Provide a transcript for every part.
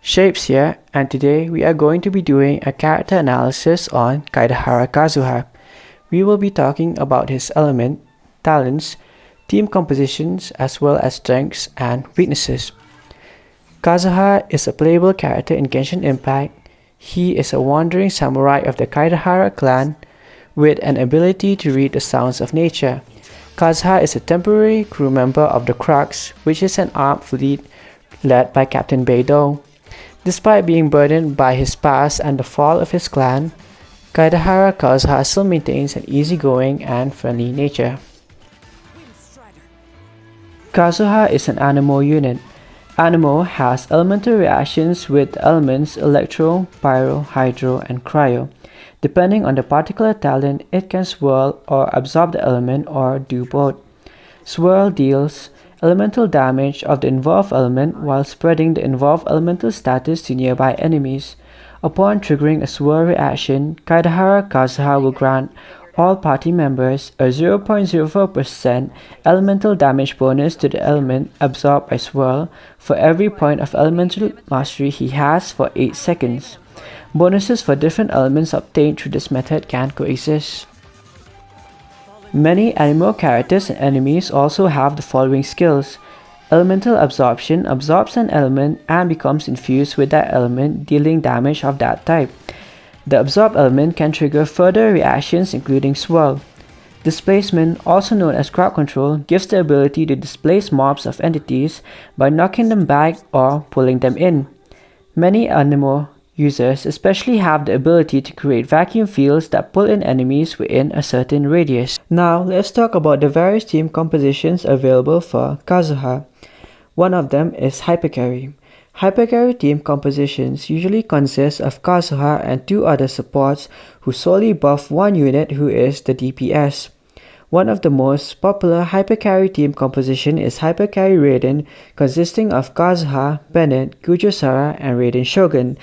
Shapes here, and today we are going to be doing a character analysis on Kaedahara Kazuha. We will be talking about his element, talents, team compositions, as well as strengths and weaknesses. Kazuha is a playable character in Genshin Impact. He is a wandering samurai of the Kaedahara clan with an ability to read the sounds of nature. Kazuha is a temporary crew member of the Crux, which is an armed fleet led by Captain Beidou. Despite being burdened by his past and the fall of his clan, Kaedahara Kazuha still maintains an easygoing and friendly nature. Kazuha is an Anemo unit. Anemo has elemental reactions with elements Electro, Pyro, Hydro, and Cryo. Depending on the particular talent, it can swirl or absorb the element or do both. Swirl deals elemental damage of the involved element while spreading the involved elemental status to nearby enemies. Upon triggering a swirl reaction, Kaedahara Kazuha will grant all party members a 0.04% elemental damage bonus to the element absorbed by swirl for every point of elemental mastery he has for 8 seconds. Bonuses for different elements obtained through this method can coexist. Many Anemo characters and enemies also have the following skills. Elemental Absorption absorbs an element and becomes infused with that element, dealing damage of that type. The absorbed element can trigger further reactions including Swirl. Displacement, also known as crowd control, gives the ability to displace mobs of entities by knocking them back or pulling them in. Many Anemo users especially have the ability to create vacuum fields that pull in enemies within a certain radius. Now let's talk about the various team compositions available for Kazuha. One of them is Hypercarry. Hypercarry team compositions usually consist of Kazuha and 2 other supports who solely buff one unit who is the DPS. One of the most popular Hypercarry team composition is Hypercarry Raiden, consisting of Kazuha, Bennette, Kujou Sara, and Raiden Shogun.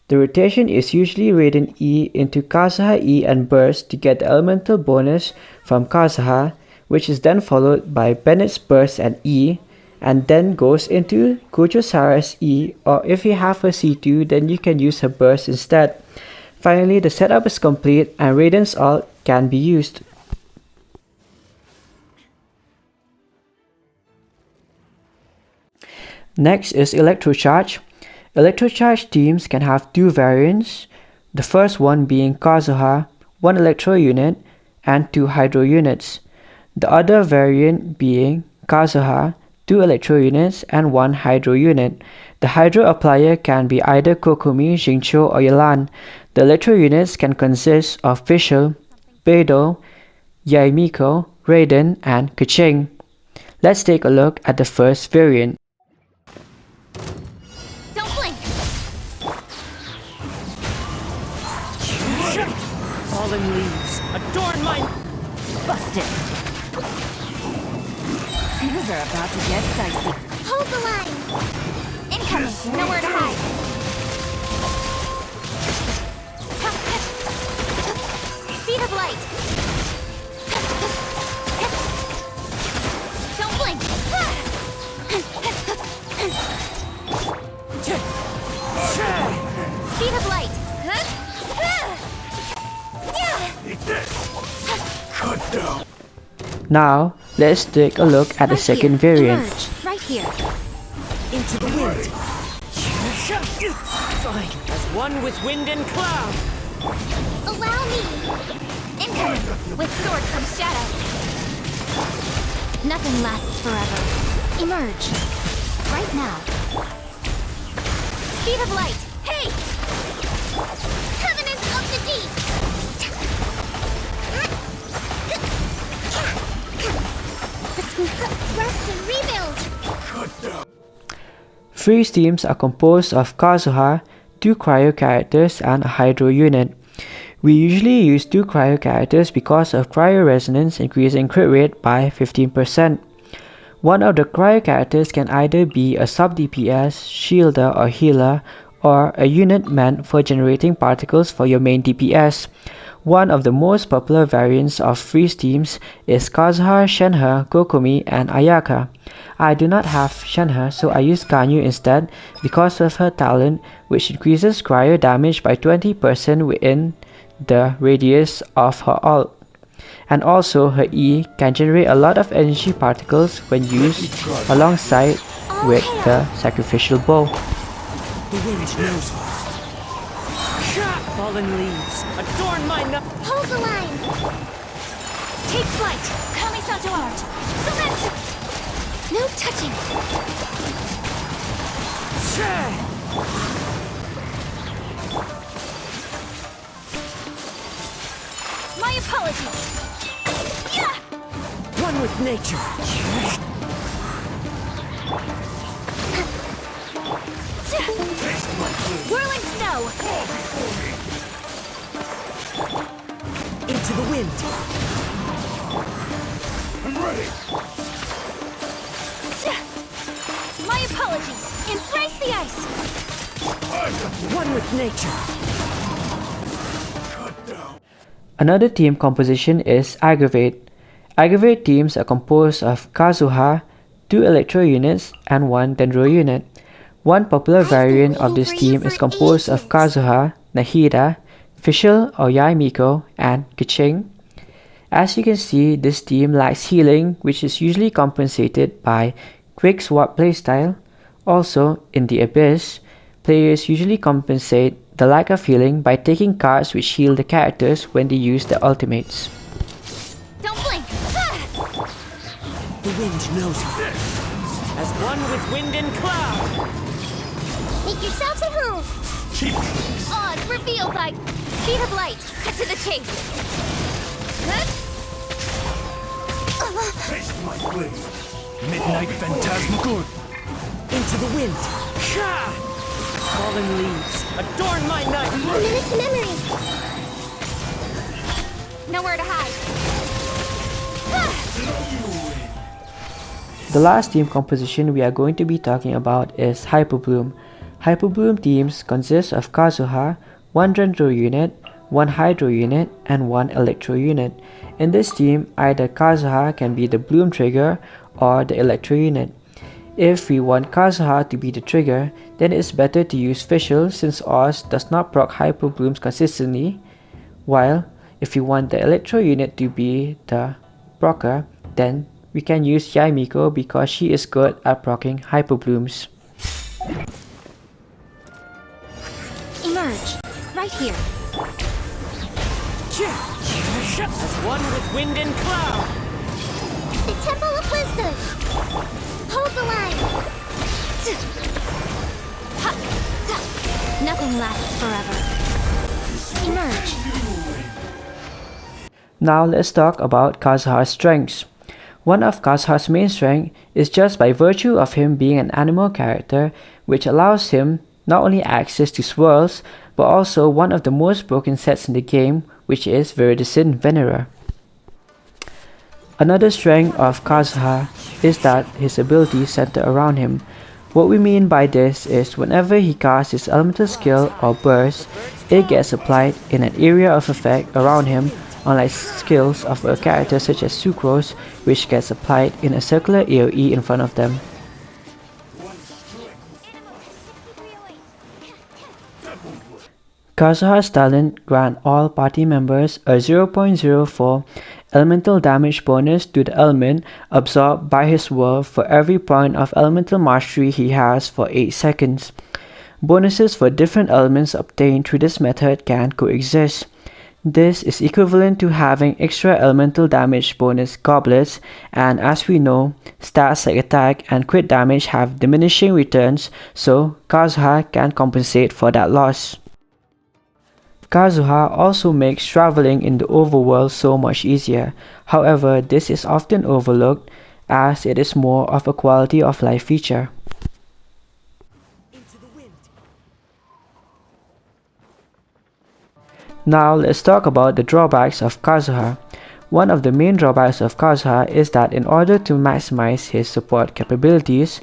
The rotation is usually Raiden E into Kazuha E and Burst to get the elemental bonus from Kazuha, which is then followed by Bennette's Burst and E, and then goes into Kujou Sara's E, or if you have a C2 then you can use her Burst instead. Finally, the setup is complete and Raiden's ult can be used. Next is Electrocharge. Electrocharge teams can have 2 variants, the first one being Kazuha, 1 Electro unit, and 2 Hydro units. The other variant being Kazuha, 2 Electro units, and 1 Hydro unit. The Hydro applier can be either Kokomi, Xingqiu, or Yelan. The Electro units can consist of Fishl, Beidou, Miko, Raiden, and Keqing. Let's take a look at the first variant. Fallen leaves adorn my... Busted! Things are about to get dicey. Hold the line! Incoming! Nowhere to hide! Speed of light! Don't blink! Speed of light! Now, let's take a look at the second variant. Emerge, right here. Into the wind. Fine, as one with wind and cloud. Allow me! Incoming! With sword comes shadow. Nothing lasts forever. Emerge. Right now. Speed of light! Hey! Covenant of the Deep! Rest and rebuild! Freeze teams are composed of Kazuha, 2 cryo characters, and a Hydro unit. We usually use 2 cryo characters because of cryo resonance increasing crit rate by 15%. One of the cryo characters can either be a sub DPS, shielder, or healer, or a unit meant for generating particles for your main DPS. One of the most popular variants of freeze teams is Kazuha, Shenhe, Kokomi, and Ayaka. I do not have Shenhe, so I use Ganyu instead because of her talent, which increases cryo damage by 20% within the radius of her ult. And also her E can generate a lot of energy particles when used alongside with the sacrificial bow. The wind knows me. Fallen leaves adorn my Hold the line! Take flight! Kamisato art! Select! No touching! My apologies! Yeah! One with nature. Whirling snow! Into the wind. I'm ready. My apologies! Embrace the ice! One with nature. Another team composition is Aggravate. Aggravate teams are composed of Kazuha, 2 Electro units, and 1 Dendro unit. One popular variant of this team is composed of Kazuha, Nahida, Fishl or Miko, and Keqing. As you can see, this team lacks healing, which is usually compensated by quick swap playstyle. Also, in the Abyss, players usually compensate the lack of healing by taking cards which heal the characters when they use their ultimates. Don't blink! The wind knows me. As one with wind and cloud. Make yourselves at home! Odds revealed by speed of light. Cut to the chase. Taste my blade. Midnight Phantasmagoria. Into the wind. Fallen leaves adorn my night. A minute to memory. Nowhere to hide. The last team composition we are going to be talking about is Hyperbloom. Hyperbloom teams consist of Kazuha, 1 Dendro unit, 1 Hydro unit, and 1 Electro unit. In this team, either Kazuha can be the Bloom trigger or the Electro unit. If we want Kazuha to be the trigger, then it's better to use Fishl since Oz does not proc Hyperblooms consistently, while if we want the Electro unit to be the procer, then we can use Miko because she is good at proccing Hyperblooms. Emerge. Right here. As one with wind and cloud. The Temple of Wisdom. Hold the line. Nothing lasts forever. Emerge. Now let's talk about Kazuha's strengths. One of Kazuha's main strengths is just by virtue of him being an animal character, which allows him not only access to swirls, but also one of the most broken sets in the game, which is Viridescent Venerer. Another strength of Kazuha is that his abilities center around him. What we mean by this is whenever he casts his elemental skill or burst, it gets applied in an area of effect around him, unlike skills of a character such as Sucrose, which gets applied in a circular AoE in front of them. Kazuha's talent grant all party members a 0.04 elemental damage bonus to the element absorbed by his swirl for every point of elemental mastery he has for 8 seconds. Bonuses for different elements obtained through this method can coexist. This is equivalent to having extra elemental damage bonus goblets, and as we know, stats like attack and crit damage have diminishing returns, so Kazuha can compensate for that loss. Kazuha also makes traveling in the overworld so much easier. However, this is often overlooked as it is more of a quality of life feature. Now let's talk about the drawbacks of Kazuha. One of the main drawbacks of Kazuha is that in order to maximize his support capabilities,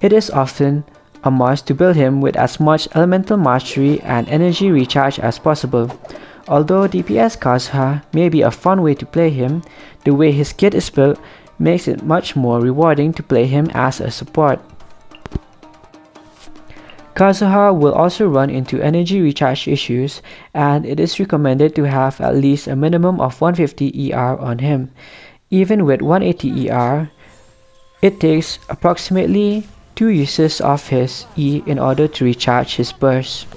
it is often a must to build him with as much elemental mastery and energy recharge as possible. Although DPS Kazuha may be a fun way to play him, the way his kit is built makes it much more rewarding to play him as a support. Kazuha will also run into energy recharge issues, and it is recommended to have at least a minimum of 150 ER on him. Even with 180 ER, it takes approximately 2 uses of his E in order to recharge his burst.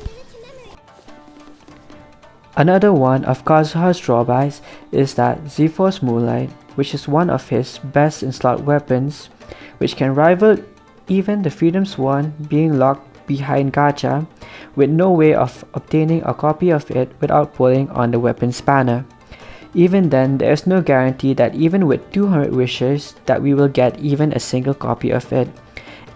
Another one of Kazuha's drawbacks is that Z-Force Moonlight, which is one of his best in slot weapons, which can rival even the Freedom Swan being locked behind gacha, with no way of obtaining a copy of it without pulling on the weapon spanner. Even then, there is no guarantee that even with 200 wishes that we will get even a single copy of it.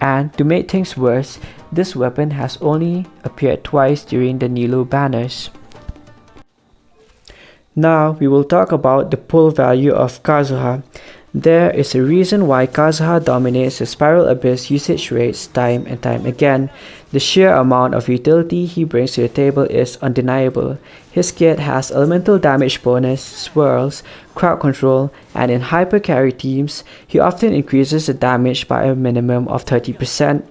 And to make things worse, this weapon has only appeared twice during the Nilo banners. Now we will talk about the pull value of Kazuha. There is a reason why Kazuha dominates the Spiral Abyss usage rates time and time again. The sheer amount of utility he brings to the table is undeniable. His kit has elemental damage bonus, swirls, crowd control, and in Hypercarry teams, he often increases the damage by a minimum of 30%.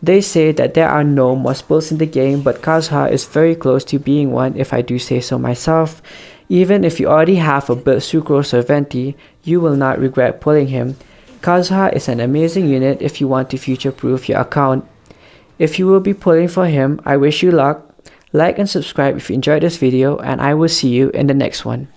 They say that there are no must pulls in the game, but Kazuha is very close to being one if I do say so myself. Even if you already have a built Sucrose or Venti, you will not regret pulling him. Kazuha is an amazing unit if you want to future-proof your account. If you will be pulling for him, I wish you luck. Like and subscribe if you enjoyed this video, and I will see you in the next one.